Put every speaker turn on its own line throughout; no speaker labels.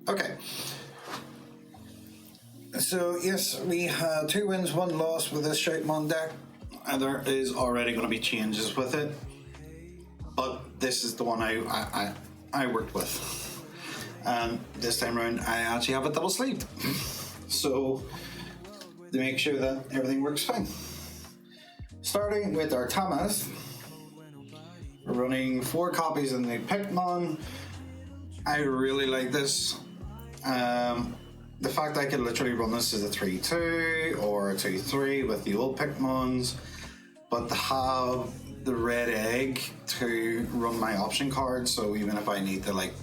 Okay. So yes, we had 2 wins, 1 loss with this Shoutmon deck, and there is already going to be changes with it. But this is the one I worked with, and this time around I actually have it double sleeved, so to make sure that everything works fine. Starting with our Tamas, we're running 4 copies in the Pikmin. I really like this. The fact I could literally run this as a 3-2 or a 2-3 with the old Pikmins, but to have the red egg to run my option card, so even if I need to like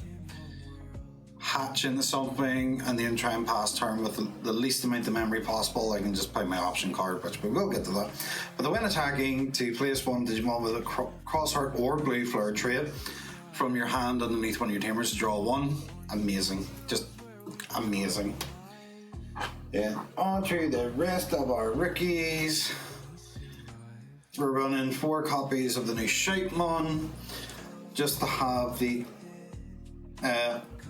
hatch into something and then try and pass turn with the least amount of memory possible, I can just play my option card, which we will get to that. But when attacking, to place 1 Digimon with a crossheart or blue flare trait from your hand underneath one of your tamers to draw 1. Amazing. Just amazing. Yeah, on to the rest of our rookies. We're running 4 copies of the new Shoutmon, just to have the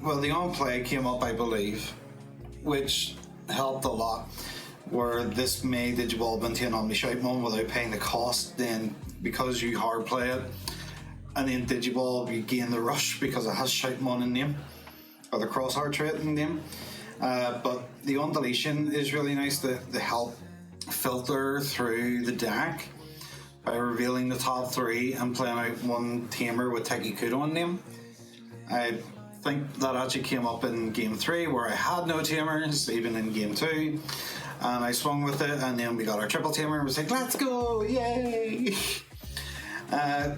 the on-play came up, I believe, which helped a lot, where this may Digivolve into an Omni Shoutmon without paying the cost. Then because you hard play it and then Digivolve, you gain the rush because it has Shoutmon in name, or the crossheart trait in name. But the on deletion is really nice to help filter through the deck by revealing the top 3 and playing out 1 tamer with Tekikudo in name. I think that actually came up in game 3 where I had no tamers, even in game 2, and I swung with it, and then we got our triple tamer and was like, let's go, yay!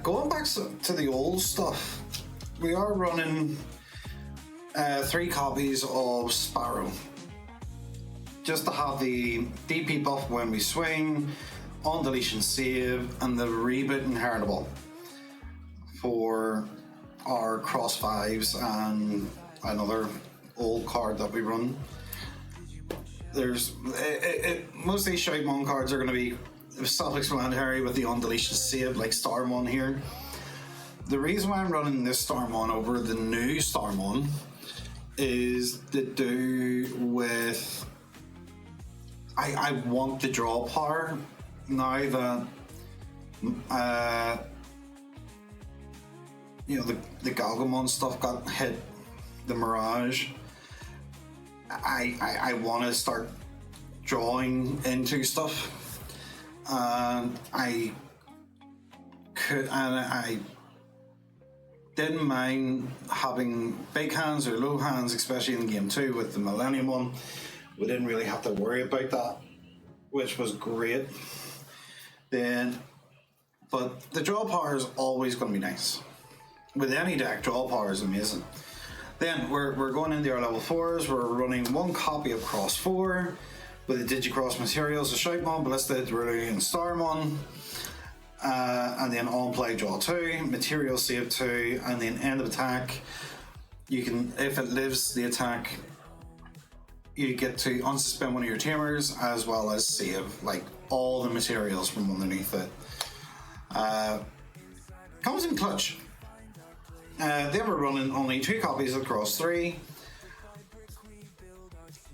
Going back to the old stuff, we are running 3 copies of Sparrow, just to have the DP buff when we swing, on deletion save, and the reboot inheritable for our cross 5s and another old card that we run. There's most of these Shoutmon cards are going to be self-explanatory with the on deletion save, like Starmon here. The reason why I'm running this Starmon over the new Starmon is to do with I want the draw power now that the Galgamon stuff got hit, the Mirage. I want to start drawing into stuff, and I didn't mind having big hands or low hands, especially in game 2 with the Millennium one. We didn't really have to worry about that, which was great. But the draw power is always going to be nice. With any deck, draw power is amazing. Then we're going into our level 4s. We're running 1 copy of Cross 4 with the Digicross materials of Shoutmon, Ballista, Rulu, and Starmon. And then on play, draw 2, material save 2, and then end of attack. You can, if it lives the attack, you get to unsuspend one of your tamers as well as save like all the materials from underneath it. Comes in clutch. They were running only 2 copies of Cross 3.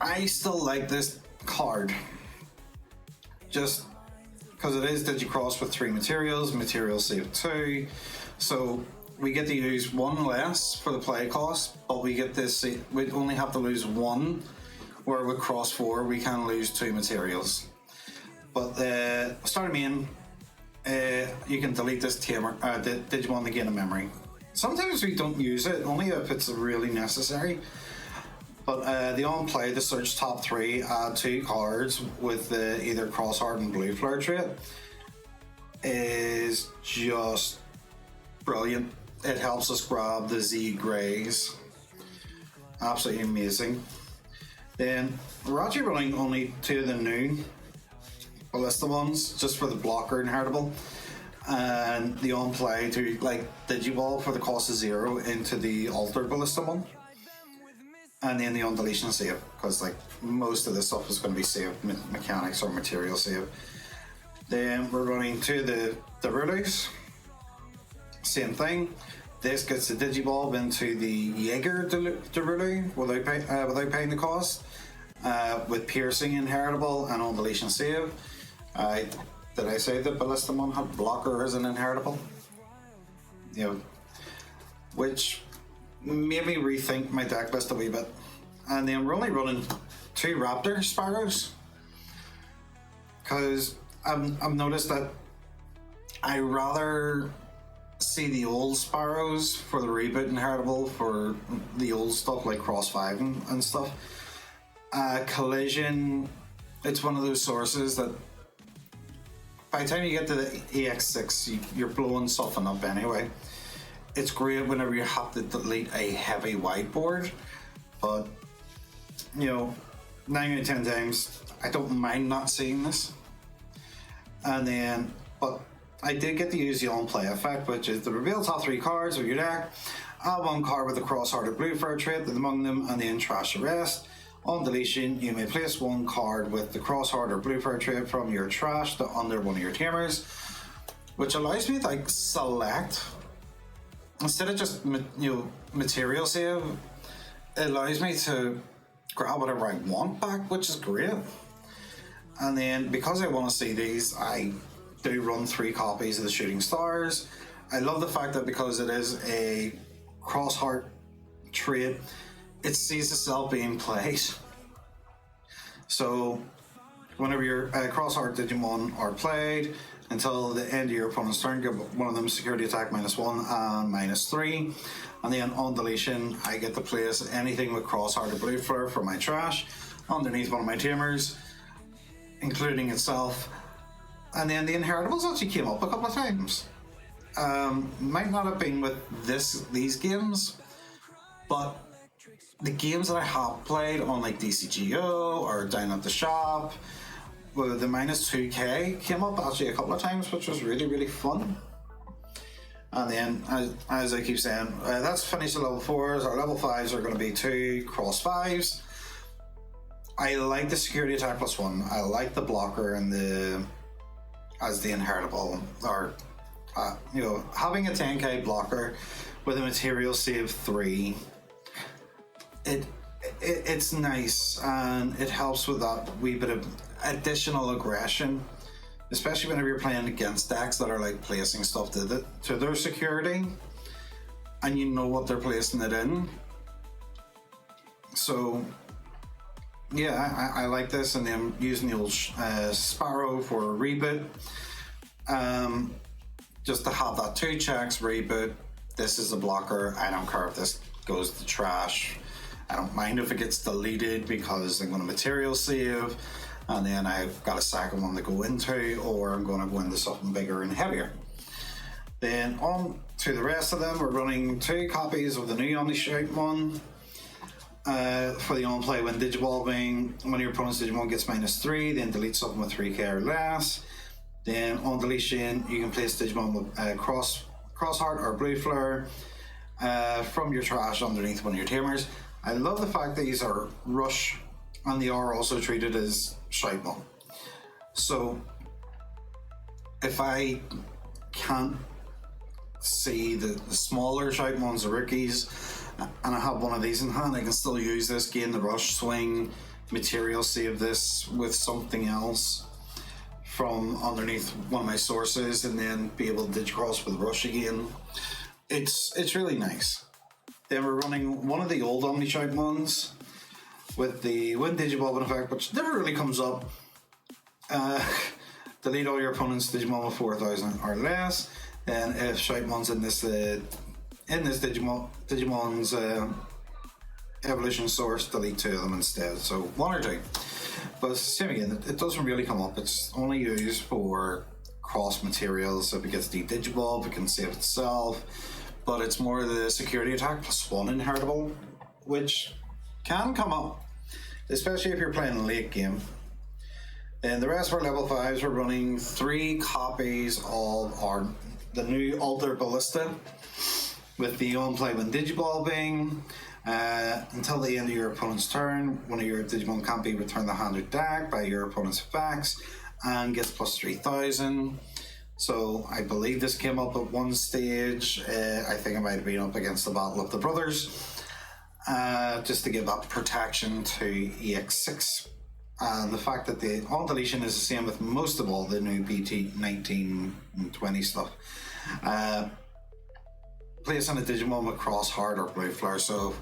I still like this card, just because it is Digicross with 3 materials, material save 2. So we get to use 1 less for the play cost, but we get this, we only have to lose 1, where with Cross 4 we can lose 2 materials. But starting main, you can delete this tamer, Digimon to gain a memory. Sometimes we don't use it, only if it's really necessary. But the on play, the search top 3, add 2 cards with either crossheart and blue flare trait is just brilliant. It helps us grab the Z Greys. Absolutely amazing. Then we're actually running only 2 of the new Ballista ones, just for the blocker inheritable. And the on play to like Digivolve for the cost of 0 into the altered Ballista one. And then the on deletion save, because like most of this stuff is going to be save mechanics or material save. Then we're running to the Rulus, same thing, This gets the Digibulb into the Jaeger Derulo without paying the cost, with piercing inheritable and on deletion save. Did I say that Ballistamon had blocker as an inheritable? You know, which made me rethink my deck list a wee bit. And then we're only running 2 Raptor Sparrows, because I've noticed that I rather see the old Sparrows for the reboot inheritable for the old stuff like Cross 5 and stuff. Collision, it's one of those sources that by the time you get to the EX6, you're blowing something up anyway. It's great whenever you have to delete a heavy whiteboard, but you know, 9 out of 10 times I don't mind not seeing this. And then, but I did get to use the on-play effect, which is to reveal top 3 cards of your deck, add 1 card with a cross-hearted blue for a trait among them, and then trash the rest. On deletion, you may place 1 card with the cross-heart or blue fur trait from your trash to under one of your tamers, which allows me to like select, instead of just material save, it allows me to grab whatever I want back, which is great. And then because I want to see these, I do run 3 copies of the Shooting Stars. I love the fact that because it is a cross-heart trait, it sees itself being played. So whenever your cross-heart Digimon are played, until the end of your opponent's turn, give one of them security attack -1 and -3. And then on deletion, I get to place anything with cross-heart or blue flare for my trash underneath one of my tamers, including itself. And then the inheritables actually came up a couple of times. Might not have been with these games, but the games that I have played on like DCGO or down at the shop, with the -2k came up actually a couple of times, which was really, really fun. And then, as I keep saying, that's finished at level 4s. Our level 5s are going to be 2 cross 5s. I like the security attack +1. I like the blocker and as the inheritable, or having a 10k blocker with a material save 3. It's nice, and it helps with that wee bit of additional aggression, especially whenever you're playing against decks that are like placing stuff to their security, and you know what they're placing it in. So yeah, I like this, and then using the old Sparrow for a reboot, just to have that 2 checks reboot. This is a blocker. I don't care if this goes to trash. I don't mind if it gets deleted because I'm going to material save, and then I've got a second one to go into, or I'm going to go into something bigger and heavier. Then on to the rest of them, we're running 2 copies of the new Omni Shoutmon. For the on-play, when Digivolving, when your opponent's Digimon gets -3, then delete something with 3k or less. Then on deletion, you can place Digimon with cross-heart or blue flare from your trash underneath one of your tamers. I love the fact that these are rush, and they are also treated as Shoutmon. So if I can't see the smaller Shoutmons or rookies, and I have one of these in hand, I can still use this, gain the rush swing, material save this with something else from underneath one of my sources, and then be able to digicross with rush again. It's really nice. Then we're running one of the old Omni Shoutmons with the Wind Digibulb effect, which never really comes up. Delete all your opponent's Digimon with 4,000 or less. Then if Shoutmon's in this Digimon's evolution source, delete 2 of them instead. So 1 or 2. But same again, it doesn't really come up. It's only used for cross materials. If it gets de-Digibulb, it can save itself. But it's more the security attack +1 inheritable, which can come up, especially if you're playing a late game. And the rest of our level 5s, we're running 3 copies of the new Alter Ballista with the on-play when Digibulbing. Until the end of your opponent's turn, one of your Digimon can't be returned the hand or deck by your opponent's effects and gets +3,000. So I believe this came up at one stage. I think it might have been up against the Battle of the Brothers, just to give that protection to EX6. And the fact that the on deletion is the same with most of all the new BT 19 and 20 stuff. Place on a Digimon with cross hard or blue flare. So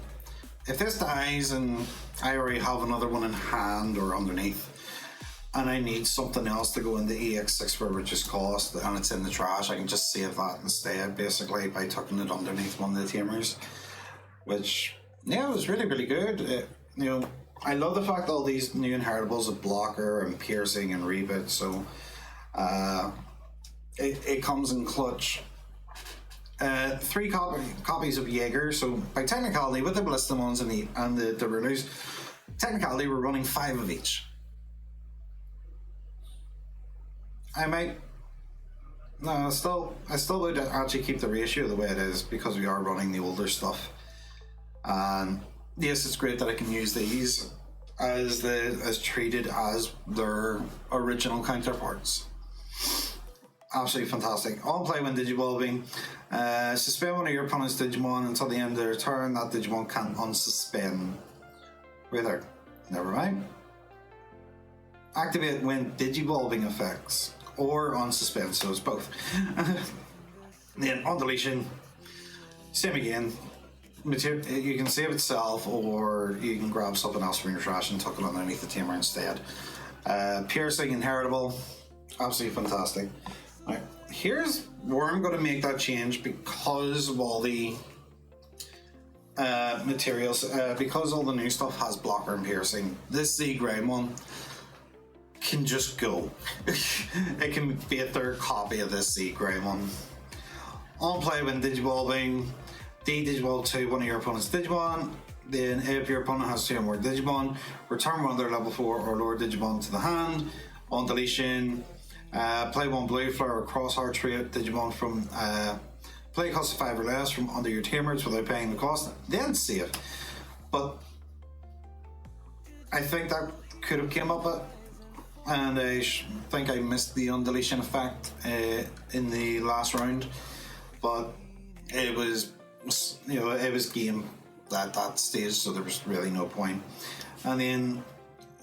if this dies and I already have another one in hand or underneath, and I need something else to go into EX6 for reduced cost, and it's in the trash, I can just save that instead, basically, by tucking it underneath one of the tamers. Which, yeah, it was really, really good. I love the fact that all these new inheritables of blocker and piercing and reboot, so it comes in clutch. 3 copies of Jaeger, so by technicality, with the Ballistamons and the Darulus, technically we're running 5 of each. I still would actually keep the ratio the way it is, because we are running the older stuff. And yes, it's great that I can use these as treated as their original counterparts. Absolutely fantastic. On play when Digivolving, suspend one of your opponent's Digimon until the end of their turn. That Digimon can't unsuspend. Wait there. Never mind. Activate when Digivolving effects, or unsuspend, so it's both. Then on deletion, same again. You can save itself, or you can grab something else from your trash and tuck it underneath the tamer instead. Piercing inheritable, absolutely fantastic. Right, here's where I'm going to make that change because of all the materials, because all the new stuff has blocker and piercing. This Z Greymon can just go. It can be a third copy of this Z Greymon. On play when Digivolving, Digivolve to one of your opponent's Digimon. Then if your opponent has 2 or more Digimon, return one of their level 4 or lower Digimon to the hand. On deletion, play 1 blue flare or crosshair trait Digimon from play cost of 5 or less from under your tamers without paying the cost, then save. But I think that could have came up and I think I missed the undeletion effect in the last round, but it was game at that stage, so there was really no point. And then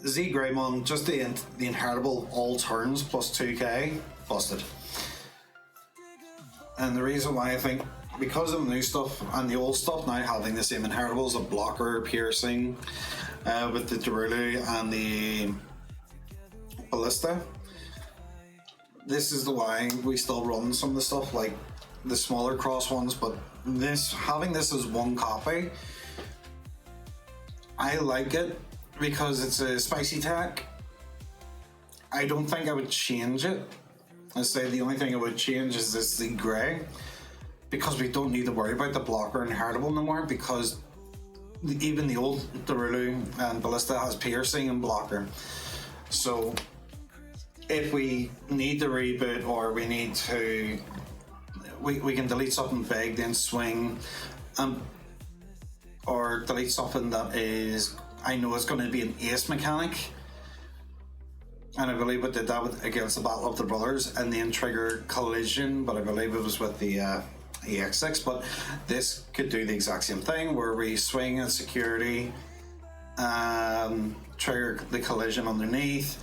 Z Greymon, just the inheritable all turns plus 2k, busted. And the reason why I think, because of the new stuff and the old stuff now having the same inheritables of blocker, piercing, with the Darulu and the Ballista, this is the why we still run some of the stuff like the smaller cross ones, but having this as 1 copy, I like it because it's a spicy tack. I don't think I would change it. I say the only thing I would change is this the grey, because we don't need to worry about the blocker and heritable no more, because even the old Darulu and Ballista has piercing and blocker. So if we need to reboot or we need to, we can delete something big, then swing, or delete something that is, I know it's going to be an ace mechanic. And I believe we did that against the Battle of the Brothers, and then trigger collision, but I believe it was with the EX6. But this could do the exact same thing, where we swing at security, trigger the collision underneath,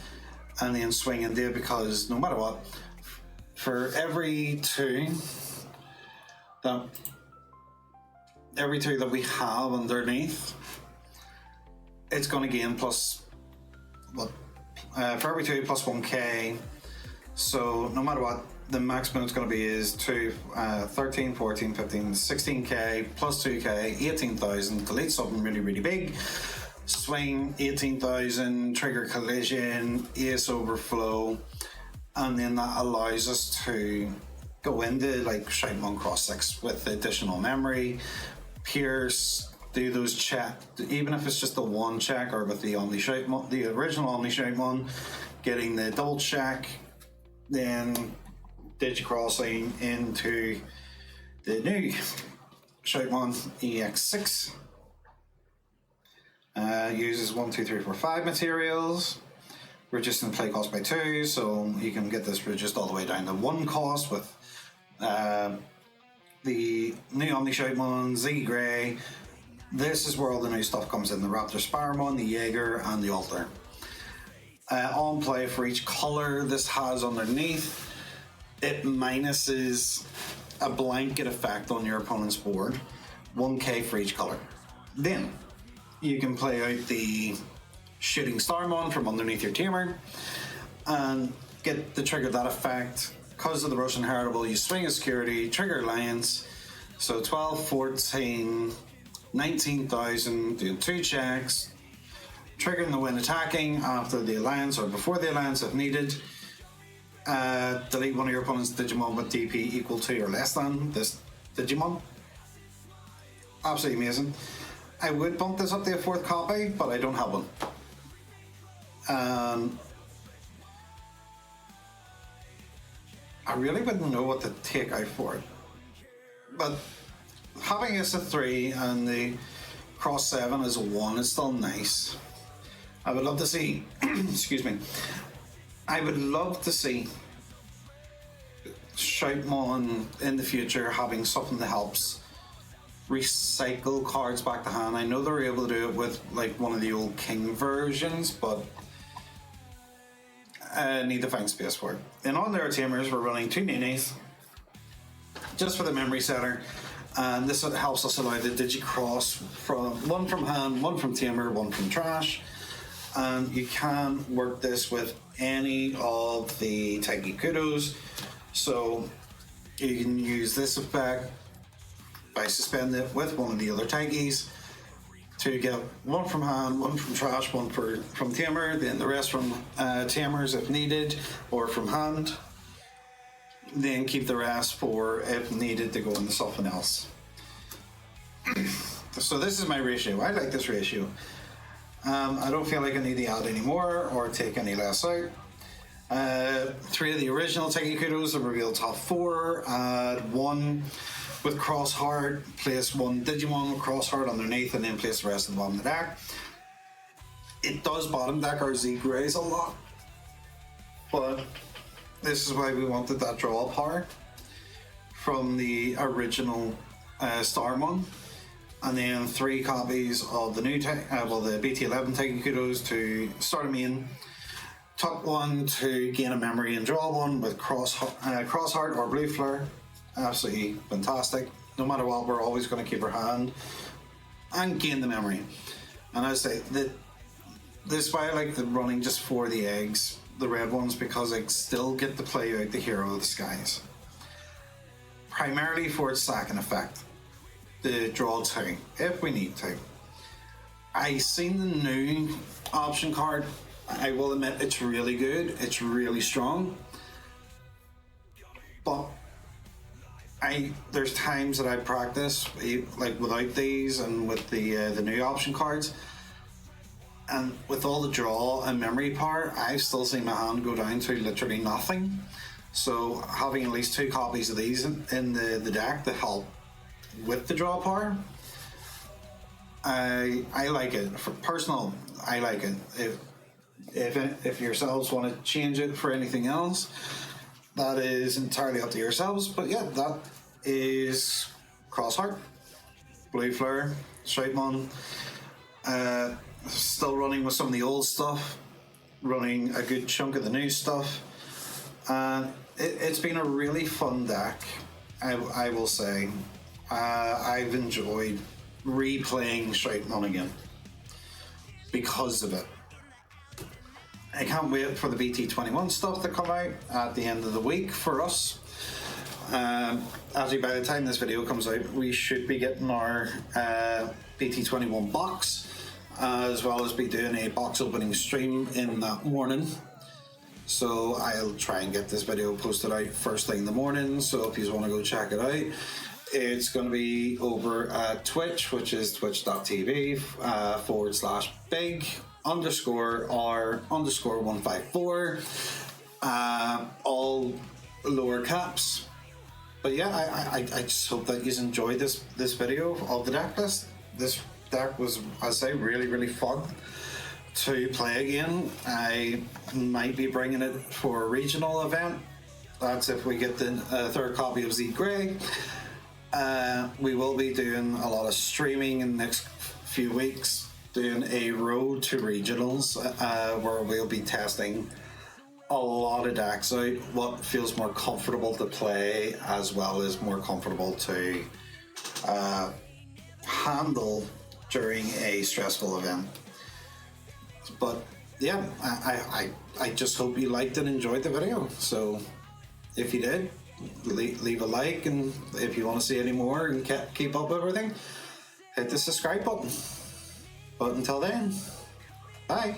and then swing into it, because no matter what, for every two that we have underneath, it's going to gain plus what? For every 2 plus 1k, so no matter what, the maximum it's going to be is 13, 14, 15, 16k plus 2k, 18,000, delete something really, really big, swing 18,000, trigger collision, ace overflow, and then that allows us to go into like Shoutmon Cross 6 with additional memory, pierce, do those check, even if it's just the 1 check, or with the Shoutmon, the original Omni Shoutmon, getting the double check, then digicrossing into the new Shoutmon EX6. Uses 1, 2, 3, 4, 5 materials. reducing the play cost by 2, so you can get this reduced all the way down to 1 cost with the new Omni Shoutmon, Z Grey. This is where all the new stuff comes in: the Raptor Sparrowmon, the Jaeger, and the Alter. On play for each colour this has underneath, it minuses a blanket effect on your opponent's board, 1k for each colour. Then you can play out the Shooting Starmon from underneath your Tamer and get the trigger that effect. Because of the Russian Heritable, you swing a security, trigger Alliance, so 12, 14, 19,000, doing 2 checks, triggering the win attacking after the Alliance or before the Alliance if needed. Delete one of your opponent's Digimon with DP equal to or less than this Digimon. Absolutely amazing. I would bump this up to a 4th copy, but I don't have one. I really wouldn't know what to take out for it. But having this a 3 and the cross 7 as a 1 is still nice. I would love to see, excuse me, I would love to see Shoutmon in the future having something that helps recycle cards back to hand. I know they were able to do it with like one of the old King versions, but I need to find space for it. And on their Tamers, we're running 2 Nenes just for the memory setter, and this helps us allow the Digi-Cross from one from hand, one from Tamer, one from trash. And you can work this with any of the Taiki Kudos, so you can use this effect by suspending it with one of the other Taikis to get one from hand, one from trash, one from Tamer, then the rest from Tamers if needed, or from hand. Then keep the rest for if needed to go into something else. So this is my ratio. I like this ratio. I don't feel like I need to add any more or take any less out. 3 of the original Taiki Kudos, the reveal top 4, add 1 with Cross Heart, place 1 Digimon with Cross Heart underneath, and then place the rest of the bottom of the deck. It does bottom deck our Z Greys a lot, but this is why we wanted that draw power from the original Starmon. And then 3 copies of the new the BT11 Taiki Kudos to start a main. Tuck 1 to gain a memory and draw 1 with Cross Heart or Blue Flare. Absolutely fantastic. No matter what, we're always going to keep our hand and gain the memory. And I say that this is why I like the running just for the eggs, the red ones, because I still get to play out the Hero of the Skies. Primarily for its second effect, the draw 2, if we need to. I seen the new option card. I will admit it's really good. It's really strong. But there's times that I practice like without these and with the new option cards, and with all the draw and memory power, I've still seen my hand go down to literally nothing. So having at least 2 copies of these in the deck to help with the draw power, I like it. For personal, I like it. If yourselves want to change it for anything else, that is entirely up to yourselves. But yeah, that is Cross Heart, Blue Flare, Shoutmon. Still running with some of the old stuff, running a good chunk of the new stuff. It's been a really fun deck, I will say. I've enjoyed replaying Shoutmon again because of it. I can't wait for the BT21 stuff to come out at the end of the week for us. Actually, by the time this video comes out, we should be getting our BT21 box, as well as be doing a box opening stream in that morning. So I'll try and get this video posted out first thing in the morning, so if you want to go check it out, it's going to be over at Twitch, which is twitch.tv/big_r_154, all lower caps. But yeah, I just hope that you enjoyed this video of the deck list. This deck was, I say, really fun to play again, I might be bringing it for a regional event. That's if we get the third copy of Z Grey. We will be doing a lot of streaming in the next few weeks, doing a road to regionals where we'll be testing a lot of decks out, what feels more comfortable to play as well as more comfortable to handle during a stressful event. But yeah, I just hope you liked and enjoyed the video. So if you did, leave a like, and if you want to see any more and keep up with everything, hit the subscribe button. But until then, bye.